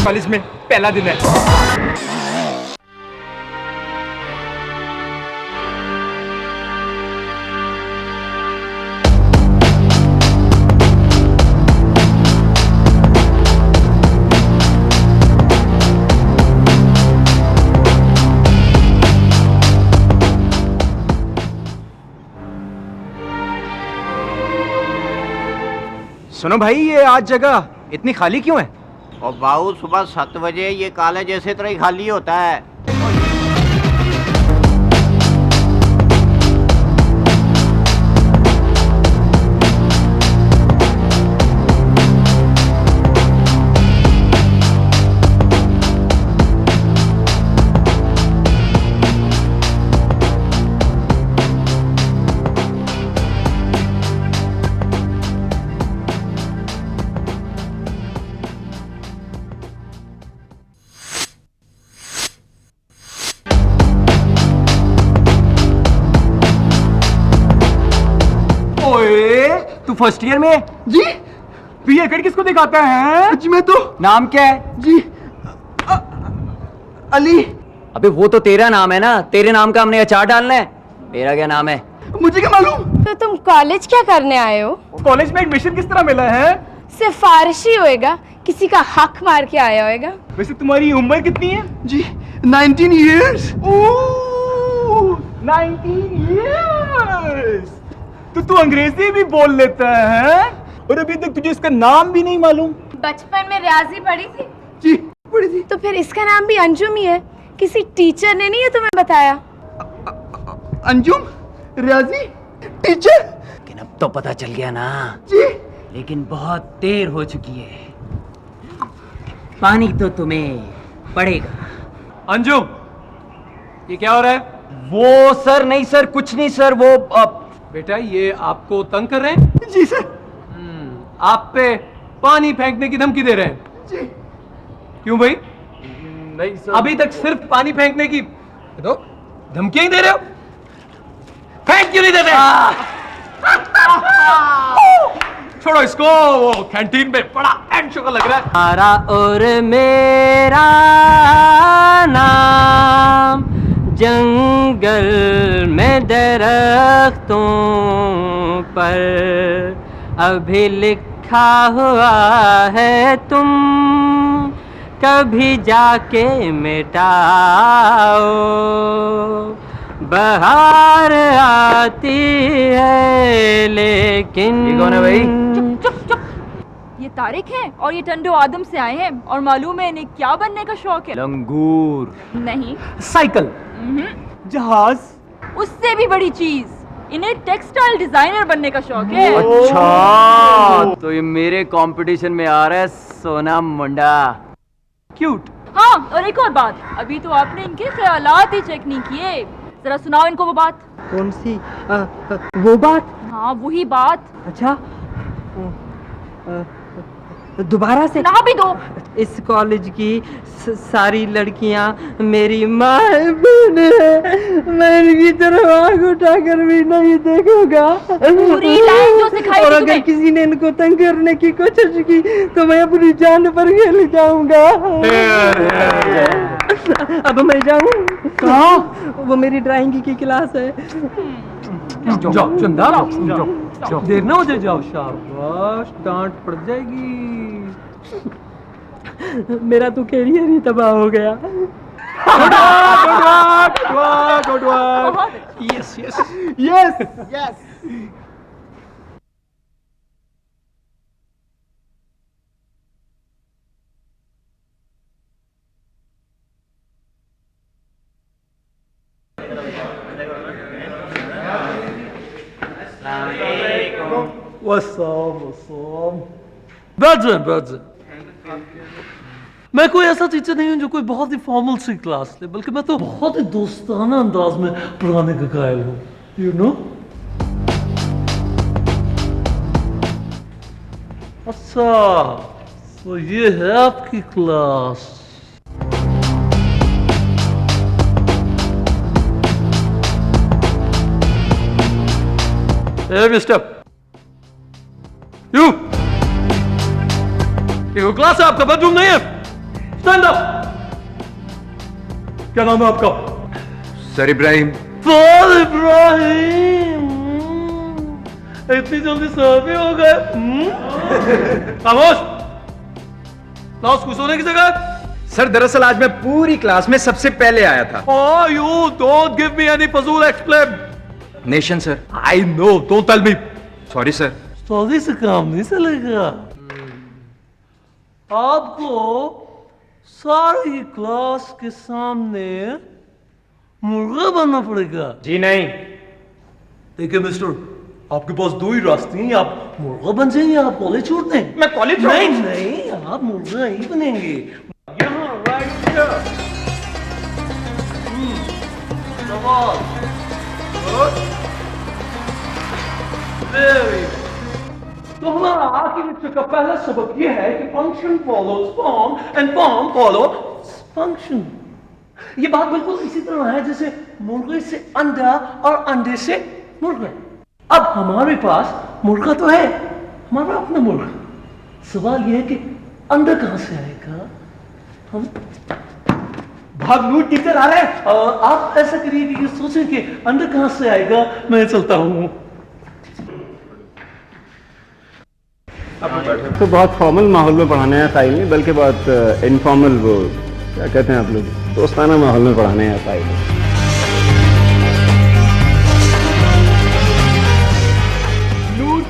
College में पहला दिन है। सुनो भाई, ये आज जगह इतनी खाली क्यों है? और बाबू सुबह 7 बजे ये कॉलेज ऐसे तरह ही खाली होता है। तू फर्स्ट ईयर में है? जी बीए फिर किसको दिखाता है? जी मैं तो नाम क्या है? जी अली। अबे वो तो तेरा नाम है ना, तेरे नाम का हमने अचार डालना है। मेरा क्या नाम है? मुझे क्या मालूम। तो तुम कॉलेज क्या करने आए हो? कॉलेज में एडमिशन किस तरह मिला है? सिफारिशी होएगा, किसी का हक मार के आया होएगा। वैसे तुम्हारी उम्र कितनी है? जी 19 years। 19 years। तो तू अंग्रेजी भी बोल लेता है और अभी तक तुझे इसका नाम भी नहीं मालूम। बचपन में रियाजी पढ़ी थी? जी पढ़ी थी। तो फिर इसका नाम भी अंजुम ही है, किसी टीचर ने नहीं है तुम्हें बताया? अंजुम रियाजी टीचर। लेकिन अब तो पता चल गया ना। जी लेकिन बहुत देर हो चुकी है, पानी तो तुम्हें पड़ेगा। अंजुम, ये क्या हो रहा है? वो सर नहीं सर, कुछ नहीं सर, वो बेटा ये आपको तंग कर रहे हैं? जी सर। आप पे पानी फेंकने की धमकी दे रहे हैं? जी। क्यों भाई? नहीं सर। अभी तक सिर्फ पानी फेंकने की तो धमकियां ही दे रहे हो? फेंक क्यों नहीं देते? छोड़ो इसको, वो कैंटीन में बड़ा एंड शो का लग रहा है। तुम्हारा और मेरा नाम जंगल में दरख्तों पर अभी लिखा हुआ है, तुम कभी जाके मिटाओ। बहार आती है लेकिन। ये कौन है भाई? चुप चुप। ये तारिक है और ये टंडो आदम से आए हैं और मालूम है इन्हें क्या बनने का शौक है? लंगूर नहीं। साइकिल, जहाज, उससे भी बड़ी चीज, इन्हें टेक्सटाइल डिजाइनर बनने का शौक है। अच्छा, तो ये मेरे कंपटीशन में आ रहा है सोना मुंडा। क्यूट। हाँ, और एक और बात, अभी तो आपने इनके ख्यालात ही चेक नहीं किए। जरा सुनाओ इनको वो बात। कौन सी? वो बात? हाँ वही बात। अच्छा, दोबारा से सुना भी दो। इस कॉलेज की सारी लड़कियां मेरी माँ बहन है, मैं इनकी तरफ आँख उठाकर भी नहीं देखूंगा। पूरी लाइन जो सिखाई और थी अगर तुम्हें। किसी ने इनको तंग करने की कोशिश की तो मैं अपनी जान पर खेल जाऊंगा। अब मैं जाऊं? कहाँ? वो मेरी ड्राइंग की क्लास है। जाओ चंदा, जाओ, देर ना हो जाए, जाओ। शाबाश, डांट पड़ जाएगी। मेरा तो कैरियर ही तबाह हो गया। Good work. Yes yes yes yes. वसम बैठ जाए। मैं कोई ऐसा टीचर नहीं हूं जो कोई बहुत ही फॉर्मल सी क्लास ले, बल्कि मैं तो बहुत ही दोस्ताना अंदाज में पढ़ाने का कायल हूं, यू नो। अच्छा, तो ये है आपकी क्लास। Hey, mister. You. ये क्लास है आपका, बेडरूम नहीं है। Stand up. क्या नाम है आपका? सर इब्राहिम। सर इब्राहिम। इतनी जल्दी सर भी हो गए। खामोश। क्लास खुश होने की जगह। सर दरअसल आज मैं पूरी क्लास में सबसे पहले आया था। Oh, you don't give me any फजूल explain. Nation sir. I know, don't tell me. Sorry sir. Sorry से काम नहीं चलेगा। आपको सारी क्लास के सामने मुर्गा बनना पड़ेगा। जी नहीं। देखिए मिस्टर, आपके पास दो ही रास्ते हैं, आप मुर्गा बन जाएंगे या आप कॉलेज छोड़ दें। मैं कॉलेज नहीं नहीं, आप मुर्गा ही बनेंगे। यहाँ राइट हियर। सवाल। वेरी। तो हमारा आर्किटेक्चर का पहला सबक यह है कि function follows form and form follows function. ये बात बिल्कुल इसी तरह है जैसे मुर्गे से अंडा और अंडे से मुर्गा। अब हमारे पास मुर्गा तो है, हमारा अपना मुर्गा। सवाल यह है कि अंडा कहां से आएगा। हम भागलू टीचर आ रहे हैं। आप ऐसा करिए कि ये सोचें कि अंडा कहां से आएगा, मैं चलता हूं। तो बहुत फॉर्मल माहौल में पढ़ाने आता ही नहीं, बल्कि बहुत इनफॉर्मल, वो क्या कहते हैं आप लोग, दोस्ताना माहौल में पढ़ाने आता ही नहीं।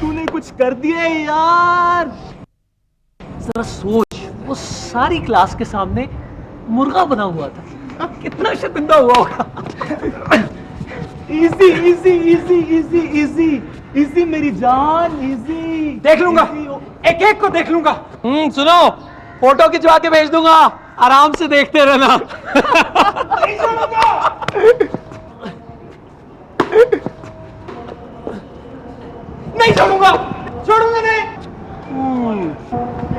तूने कुछ कर दिया यार। जरा सोच, वो सारी क्लास के सामने मुर्गा बना हुआ था, कितना शर्मिंदा हुआ होगा। Easy easy easy easy easy easy मेरी जान, इजी। देख लूंगा, एक एक को देख लूंगा। सुनो, फोटो खिंचवा के भेज दूंगा, आराम से देखते रहना। नहीं छोड़ूंगा, छोड़ूंगा नहीं,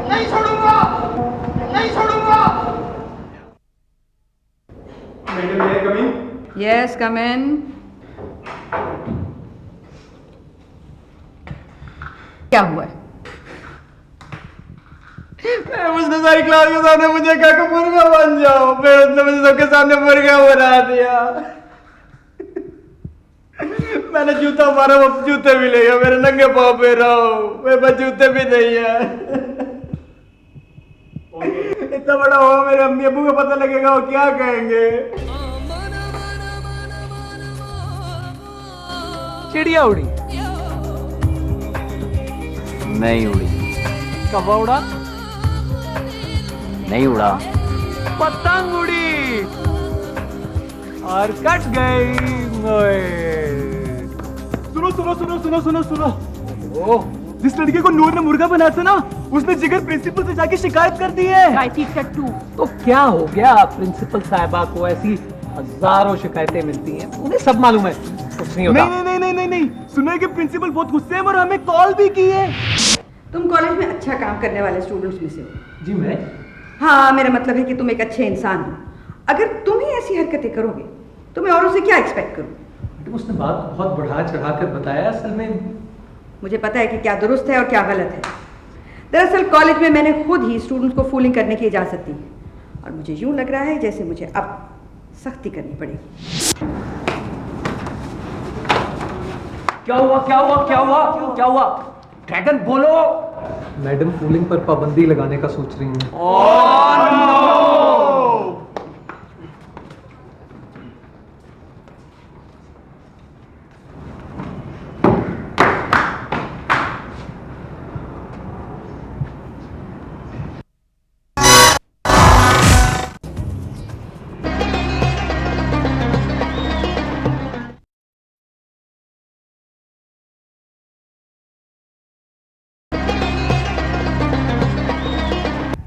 नहीं छोड़ूंगा, नहीं छोड़ूंगा। मैडम ये कम इन। Yes, come in. क्या हुआ है? उसने सारी क्लास के सामने मुझे कहा कि मुर्गा बन जाओ, फिर उसने मुझे सबके सामने मुर्गा बना दिया। मैंने जूता मारा, वो जूते भी ले गया, मेरे नंगे पाँव पे रहो, मेरे पास जूते भी नहीं है। इतना बड़ा हुआ, मेरे अम्मी अब्बू को पता लगेगा वो क्या कहेंगे। चिड़िया उड़ी नहीं उड़ी। कब उड़ा? नहीं उड़ा। पतंग उड़ी और कट गई। सुनो सुनो सुनो सुनो सुनो सुनो। ओह, जिस लड़के को नूर ने मुर्गा बनाया था ना, उसने जिगर प्रिंसिपल से जाके शिकायत कर दी है। I teacher too. तो क्या हो गया, प्रिंसिपल साहिबा को ऐसी हजारों शिकायतें मिलती हैं, उन्हें सब मालूम है, कुछ नहीं होता। नहीं नहीं नहीं नहीं नहीं, सुना है कि प्रिंसिपल बहुत गुस्से हैं और हमें कॉल भी की है। तुम कॉलेज में अच्छा काम करने वाले स्टूडेंट्स में से हो। जी मैं? हाँ, मेरा मतलब है कि तुम एक अच्छे इंसान हो। अगर तुम ही ऐसी हरकतें करोगे तो मैं औरों से क्या एक्सपेक्ट करूँ। उसने बात बहुत बढ़ा चढ़ा कर बताया। असल में मुझे पता है कि क्या दुरुस्त है और क्या गलत है। दरअसल कॉलेज में मैंने खुद ही स्टूडेंट्स को फूलिंग करने की इजाज़त दी और मुझे यूँ लग रहा है जैसे मुझे अब सख्ती करनी पड़ेगी। क्या हुआ, क्या हुआ, क्या हुआ, क्या हुआ? ड्रैगन बोलो। मैडम फूलिंग पर पाबंदी लगाने का सोच रही हैं। Oh no.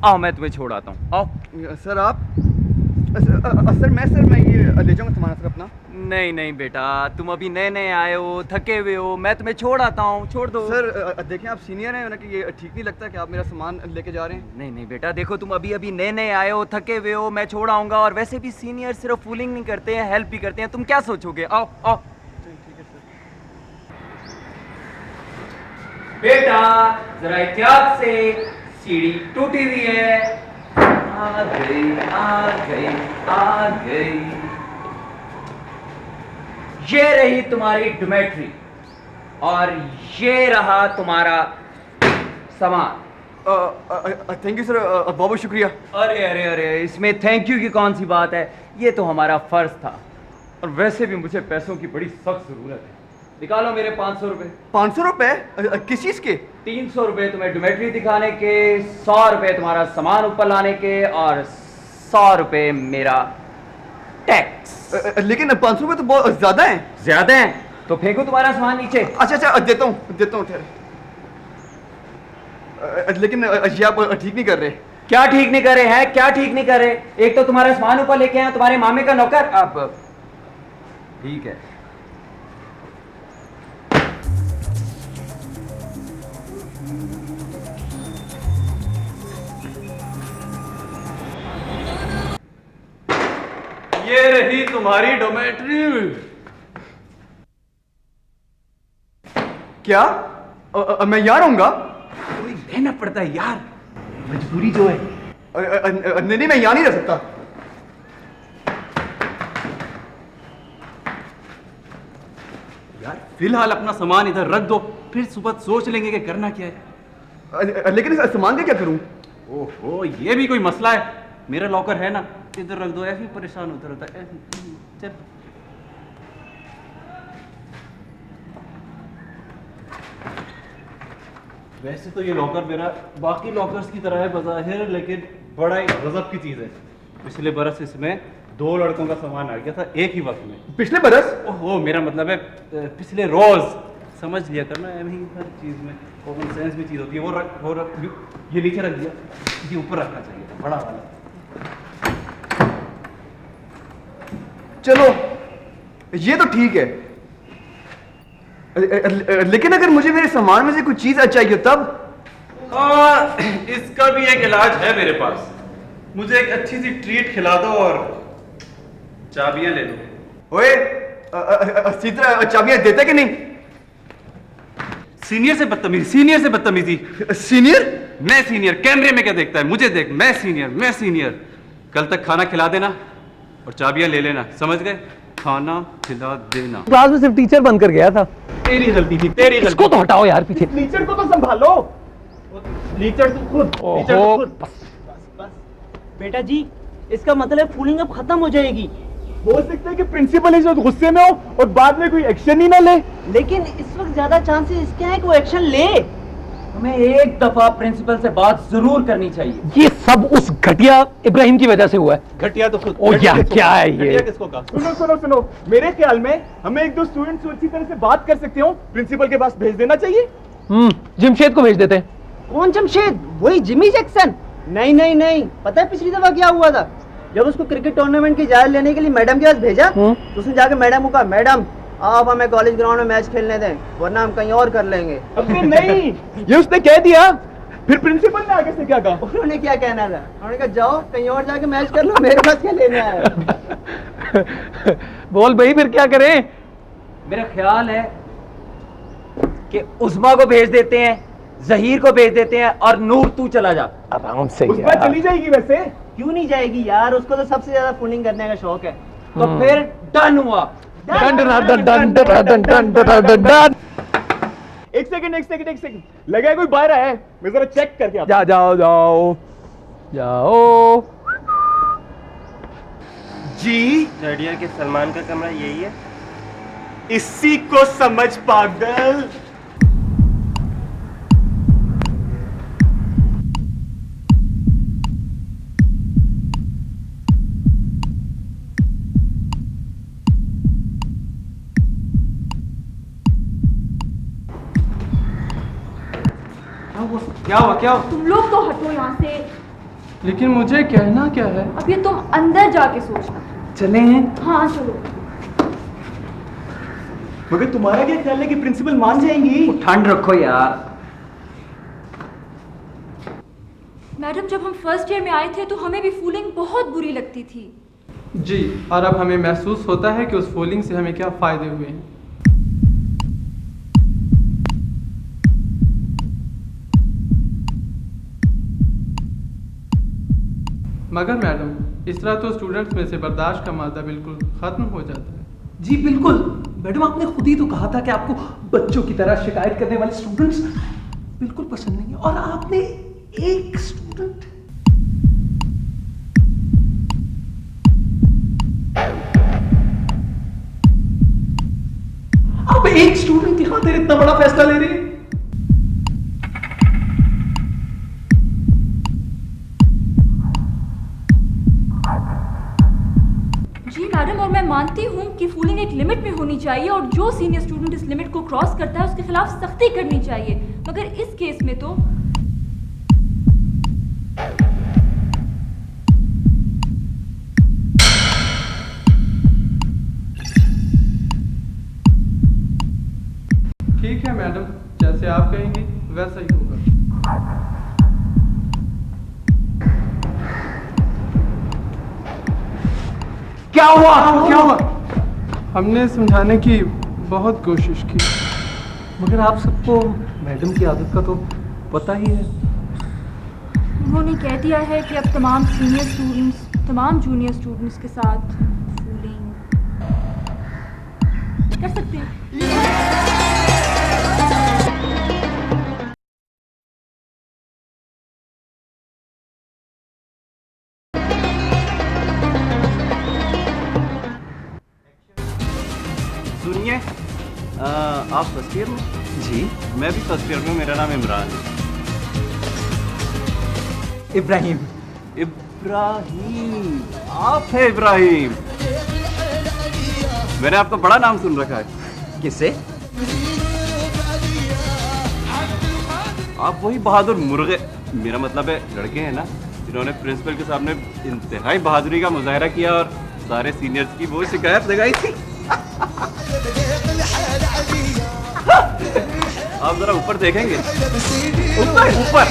आओ मैं तुम्हें छोड़ आता हूँ, आओ। सर आप सर मैं ये ले जाऊंगा सामान सर अपना। नहीं नहीं बेटा, तुम अभी नए नए आए हो, थके हुए हो, मैं तुम्हें छोड़ आता हूँ, छोड़ दो। सर देखें आप सीनियर हैं ना, कि ये ठीक नहीं लगता कि आप मेरा सामान लेके जा रहे हैं। नहीं नहीं बेटा, देखो तुम अभी अभी नए नए आए हो, थके हुए हो, मैं छोड़ आऊंगा। और वैसे भी सीनियर सिर्फ फूलिंग नहीं करते हैं, हेल्प भी करते हैं। तुम क्या सोचोगे? आओ आओ। ठीक है सर। बेटा जरा एहतियात से, सीढ़ी टूटी हुई है। आ गई आ गई आ गई। ये रही तुम्हारी डोमेट्री और ये रहा तुम्हारा सामान। थैंक यू सर, बहुत बहुत शुक्रिया। अरे अरे अरे, इसमें थैंक यू की कौन सी बात है, ये तो हमारा फर्ज था। और वैसे भी मुझे पैसों की बड़ी सख्त जरूरत है। निकालो मेरे 500 रुपए। 500 रुपए? किस चीज़ के? 300 रुपए तुम्हें डोमेट्री दिखाने के, 100 रुपए तुम्हारा सामान ऊपर लाने के, और 100 रुपए मेरा टैक्स। लेकिन 500 रुपए तो बहुत ज्यादा है। ज्यादा है तो फेंको तुम्हारा सामान नीचे। अच्छा अच्छा, देता हूँ ठहर। लेकिन ये आप ठीक नहीं कर रहे। क्या ठीक नहीं कर रहे हैं? क्या ठीक नहीं कर रहे? एक तो तुम्हारा सामान ऊपर लेके आए तुम्हारे मामे का नौकर। अब ठीक है, ये रही तुम्हारी डोमेट्री। क्या मैं यहाँ रहूंगा? रहना पड़ता है यार, मजबूरी जो है। नहीं मैं यहाँ नहीं रह सकता। यार फिलहाल अपना सामान इधर रख दो, फिर सुबह सोच लेंगे कि करना क्या है। लेकिन इस सामान का क्या करूं? ओहो, ये भी कोई मसला है? मेरा लॉकर है ना, इधर रख दो। ऐसे ही परेशान होता रहता है। चल वैसे तो ये लॉकर मेरा बाकी लॉकर्स की तरह है बज़ाहिर, लेकिन बड़ा ही गजब की चीज़ है। पिछले बरस इसमें 2 लड़कों का सामान आ गया था एक ही वक्त में। पिछले बरस? ओहो, मेरा मतलब है पिछले रोज। समझ लिया करना, यही हर चीज़ में कॉमन सेंस भी चीज़ होती है। वो रख, ये नीचे रख दिया, ये ऊपर रखना चाहिए था, बड़ा वाला। चलो ये तो ठीक है, लेकिन अगर मुझे मेरे सामान में से कोई चीज चाहिए तब? हाँ, इसका भी एक इलाज है मेरे पास। मुझे एक अच्छी सी ट्रीट खिला दो और चाबियां ले लो। ओए, सीधे चाबियां देते कि नहीं? सीनियर से बदतमीजी, सीनियर से बदतमीजी। सीनियर? मैं सीनियर? कैमरे में क्या देखता है? मुझे देख, मैं सीनियर, मैं सीनियर। कल तक खाना खिला देना और चाबियां ले लेना, समझ गए? खाना खिला देना। क्लास में सिर्फ टीचर बनकर गया था। तेरी गलती थी, तेरी गलती। इसको तो हटाओ यार पीछे। टीचर को तो संभालो। टीचर तू खुद, टीचर तू खुद। बेटा जी, इसका मतलब फूलिंग अब खत्म हो जाएगी। हो सकता है कि प्रिंसिपल इस वक्त गुस्से में हो और बाद में कोई एक्शन ही ना ले। लेकिन इस वक्त ज्यादा चांसेस इसके हैं कि वो एक्शन ले। हमें एक दफा प्रिंसिपल से बात जरूर करनी चाहिए। ये सब उस घटिया इब्राहिम की वजह से हुआ है। घटिया तो खुद। ओ यार क्या है ये? घटिया किसको कहा? सुनो सुनो सुनो, मेरे ख्याल में हमें 1-2 स्टूडेंट्स को अच्छी तरह से बात कर सकते हो, प्रिंसिपल के पास भेज देना चाहिए। जमशेद को भेज देते हैं। कौन जमशेद? वही जिमी जैक्सन? नहीं नहीं नहीं, पता है पिछली दफा क्या हुआ था? जब उसको क्रिकेट टूर्नामेंट की इजाजत लेने के लिए मैडम के पास भेजा तो उसने जाके मैडम को कहा, मैडम आप हमें कॉलेज ग्राउंड में मैच खेलने दें वरना हम कहीं और कर लेंगे। अबे नहीं, ये उसने कह दिया। फिर प्रिंसिपल ने आगे से क्या कहा? उन्होंने क्या कहना था? उन्होंने कहा जाओ कहीं और जाके मैच कर लो, मेरे पास क्या लेने आया। बोल भाई फिर क्या करें? मेरा ख्याल है कि उस्मा को भेज देते हैं, जहीर को भेज देते हैं और नूर तू चला जा। आराम से उस बार चली जाएगी वैसे। क्यों नहीं जाएगी यार, उसको तो सबसे ज्यादा फूलिंग करने का शौक है। तो फिर डन हुआ। Done done done done done done done done. एक सेकंड, लगा है कोई बाहर है, मैं जरा चेक करके आता। जाओ जाओ जाओ। जी, थर्ड ईयर के सलमान का कमरा यही है? इसी को समझ पागल। तुम लोग तो हटो यहाँ से। लेकिन मुझे कहना क्या है? अब ये तुम अंदर जाके सोचना। चले हैं? हाँ चलो। मगर तुम्हारा क्या ख्याल है कि प्रिंसिपल मान जाएंगी? ठंड रखो यार। मैडम जब हम फर्स्ट ईयर में आए थे तो हमें भी फूलिंग बहुत बुरी लगती थी। जी, और अब हमें महसूस होता है कि उस फूलिंग से हमें क्या फायदे हुए हैं। मगर मैडम इस तरह तो स्टूडेंट्स में से बर्दाश्त का मादा बिल्कुल खत्म हो जाता है। जी बिल्कुल मैडम, आपने खुद ही तो कहा था कि आपको बच्चों की तरह शिकायत करने वाले स्टूडेंट्स बिल्कुल पसंद नहीं है, और आपने एक स्टूडेंट आप एक स्टूडेंट की खातिर इतना बड़ा फैसला ले रहे हैं। जी मैडम, और मैं मानती हूँ कि फूलिंग एक लिमिट में होनी चाहिए और जो सीनियर स्टूडेंट इस लिमिट को क्रॉस करता है उसके खिलाफ सख्ती करनी चाहिए, मगर इस केस में तो ठीक है मैडम, जैसे आप कहेंगी वैसा ही होगा। क्या हुआ? क्या हुआ? हमने समझाने की बहुत कोशिश की, मगर आप सबको मैडम की आदत का तो पता ही है। उन्होंने कह दिया है कि अब तमाम सीनियर स्टूडेंट्स तमाम जूनियर स्टूडेंट्स के साथ फूलिंग कर सकते हैं। सुनिए, आप फर्स्ट ईयर में? जी मैं भी फर्स्ट ईयर में, मेरा नाम इमरान है। इब्राहिम। इब्राहिम, आप है इब्राहिम? मैंने आपका बड़ा नाम सुन रखा है। किससे? आप वही बहादुर मुर्गे, मेरा मतलब है लड़के हैं ना, जिन्होंने प्रिंसिपल के सामने इंतहाई बहादुरी का मुजाहरा किया और सारे सीनियर्स की वो शिकायत लगाई थी। आप जरा ऊपर देखेंगे। ऊपर ऊपर